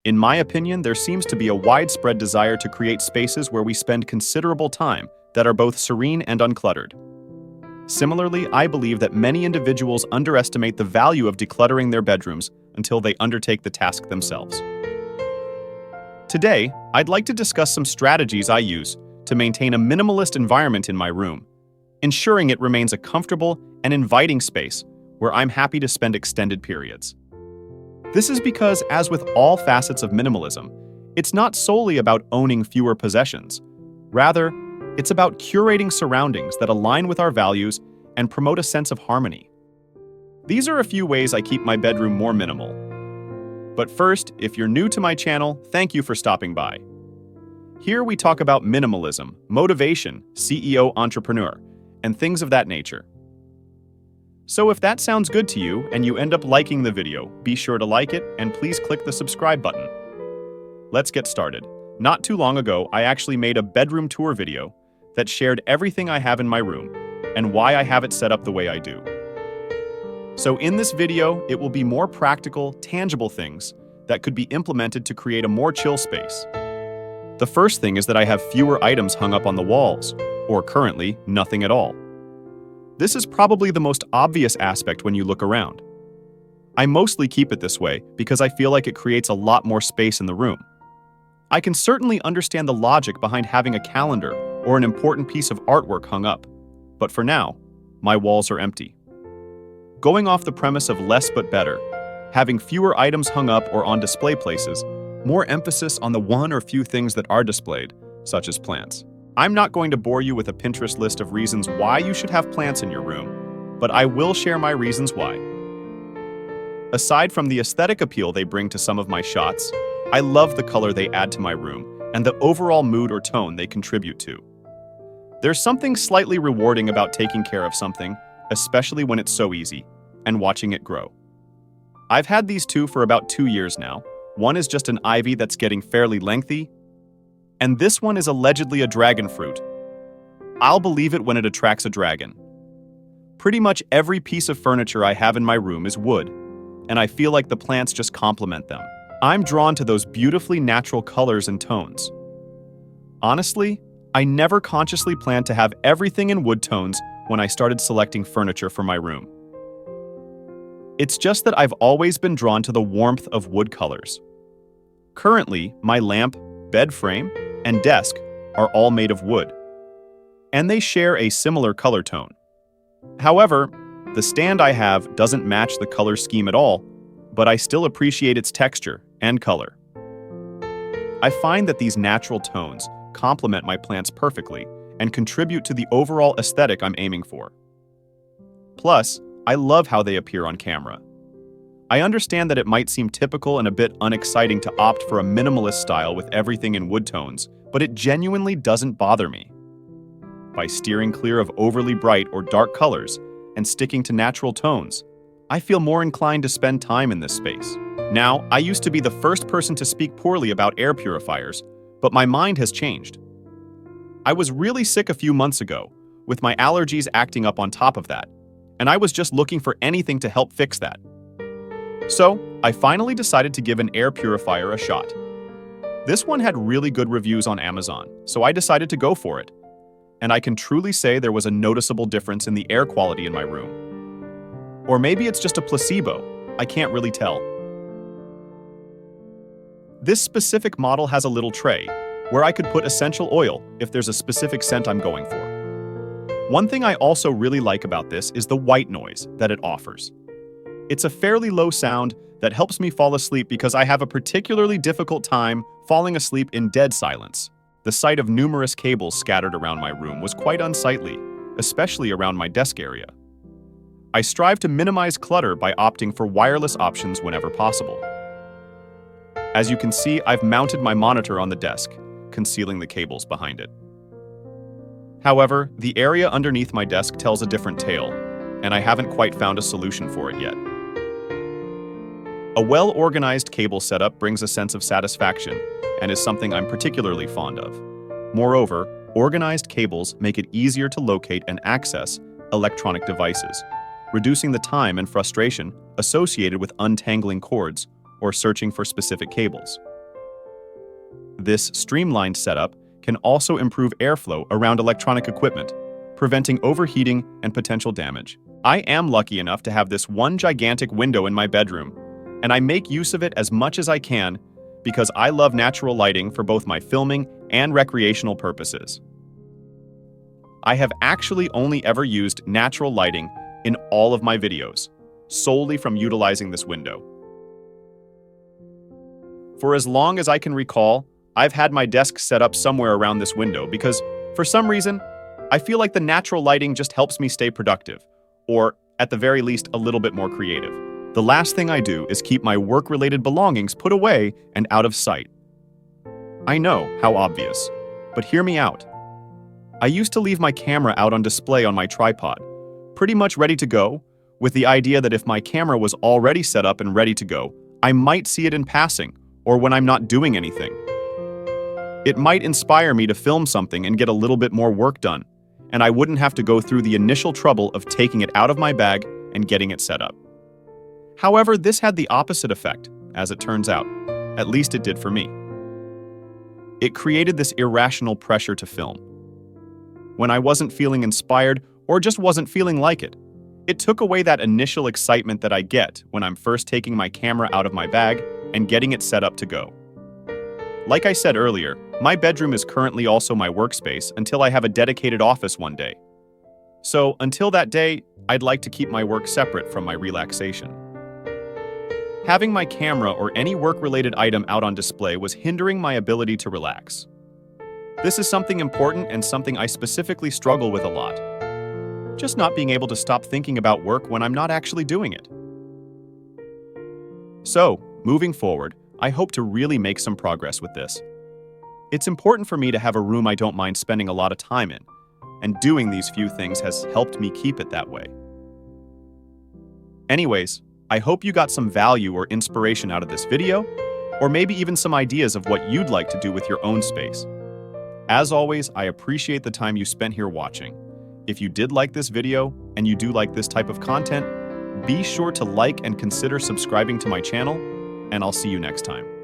In my opinion, there seems to be a widespread desire to create spaces where we spend considerable time that are both serene and uncluttered. Similarly, I believe that many individuals underestimate the value of decluttering their bedrooms until they undertake the task themselves. Today, I'd like to discuss some strategies I use to maintain a minimalist environment in my room, ensuring it remains a comfortable and inviting space where I'm happy to spend extended periods. This is because, as with all facets of minimalism, it's not solely about owning fewer possessions. Rather, it's about curating surroundings that align with our values and promote a sense of harmony. These are a few ways I keep my bedroom more minimal. But first, if you're new to my channel, thank you for stopping by. Here we talk about minimalism, motivation, CEO entrepreneur, and things of that nature. So if that sounds good to you and you end up liking the video, be sure to like it and please click the subscribe button. Let's get started. Not too long ago, I actually made a bedroom tour video that shared everything I have in my room and why I have it set up the way I do. So in this video, it will be more practical, tangible things that could be implemented to create a more chill space. The first thing is that I have fewer items hung up on the walls, or currently, nothing at all. This is probably the most obvious aspect when you look around. I mostly keep it this way because I feel like it creates a lot more space in the room. I can certainly understand the logic behind having a calendar or an important piece of artwork hung up, but for now, my walls are empty. Going off the premise of less but better, having fewer items hung up or on display places, more emphasis on the one or few things that are displayed, such as plants. I'm not going to bore you with a Pinterest list of reasons why you should have plants in your room, but I will share my reasons why. Aside from the aesthetic appeal they bring to some of my shots, I love the color they add to my room and the overall mood or tone they contribute to. There's something slightly rewarding about taking care of something, especially when it's so easy, and watching it grow. I've had these two for about 2 years now. One is just an ivy that's getting fairly lengthy, and this one is allegedly a dragon fruit. I'll believe it when it attracts a dragon. Pretty much every piece of furniture I have in my room is wood, and I feel like the plants just complement them. I'm drawn to those beautifully natural colors and tones. Honestly, I never consciously planned to have everything in wood tones when I started selecting furniture for my room. It's just that I've always been drawn to the warmth of wood colors. Currently, my lamp, bed frame, and desk are all made of wood, and they share a similar color tone. However, the stand I have doesn't match the color scheme at all, but I still appreciate its texture and color. I find that these natural tones complement my plants perfectly and contribute to the overall aesthetic I'm aiming for. Plus, I love how they appear on camera. I understand that it might seem typical and a bit unexciting to opt for a minimalist style with everything in wood tones, but it genuinely doesn't bother me. By steering clear of overly bright or dark colors and sticking to natural tones, I feel more inclined to spend time in this space. Now, I used to be the first person to speak poorly about air purifiers, but my mind has changed. I was really sick a few months ago, with my allergies acting up on top of that, and I was just looking for anything to help fix that. So, I finally decided to give an air purifier a shot. This one had really good reviews on Amazon, so I decided to go for it. And I can truly say there was a noticeable difference in the air quality in my room. Or maybe it's just a placebo, I can't really tell. This specific model has a little tray, where I could put essential oil if there's a specific scent I'm going for. One thing I also really like about this is the white noise that it offers. It's a fairly low sound that helps me fall asleep because I have a particularly difficult time falling asleep in dead silence. The sight of numerous cables scattered around my room was quite unsightly, especially around my desk area. I strive to minimize clutter by opting for wireless options whenever possible. As you can see, I've mounted my monitor on the desk, concealing the cables behind it. However, the area underneath my desk tells a different tale, and I haven't quite found a solution for it yet. A well-organized cable setup brings a sense of satisfaction and is something I'm particularly fond of. Moreover, organized cables make it easier to locate and access electronic devices, reducing the time and frustration associated with untangling cords or searching for specific cables. This streamlined setup can also improve airflow around electronic equipment, preventing overheating and potential damage. I am lucky enough to have this one gigantic window in my bedroom, and I make use of it as much as I can because I love natural lighting for both my filming and recreational purposes. I have actually only ever used natural lighting in all of my videos, solely from utilizing this window. For as long as I can recall, I've had my desk set up somewhere around this window because, for some reason, I feel like the natural lighting just helps me stay productive, or, at the very least, a little bit more creative. The last thing I do is keep my work-related belongings put away and out of sight. I know, how obvious, but hear me out. I used to leave my camera out on display on my tripod, pretty much ready to go, with the idea that if my camera was already set up and ready to go, I might see it in passing, or when I'm not doing anything. It might inspire me to film something and get a little bit more work done, and I wouldn't have to go through the initial trouble of taking it out of my bag and getting it set up. However, this had the opposite effect, as it turns out. At least it did for me. It created this irrational pressure to film. When I wasn't feeling inspired or just wasn't feeling like it, it took away that initial excitement that I get when I'm first taking my camera out of my bag and getting it set up to go. Like I said earlier, my bedroom is currently also my workspace until I have a dedicated office one day. So until that day, I'd like to keep my work separate from my relaxation. Having my camera or any work-related item out on display was hindering my ability to relax. This is something important and something I specifically struggle with a lot. Just not being able to stop thinking about work when I'm not actually doing it. So, moving forward, I hope to really make some progress with this. It's important for me to have a room I don't mind spending a lot of time in, and doing these few things has helped me keep it that way. Anyways, I hope you got some value or inspiration out of this video, or maybe even some ideas of what you'd like to do with your own space. As always, I appreciate the time you spent here watching. If you did like this video, and you do like this type of content, be sure to like and consider subscribing to my channel, and I'll see you next time.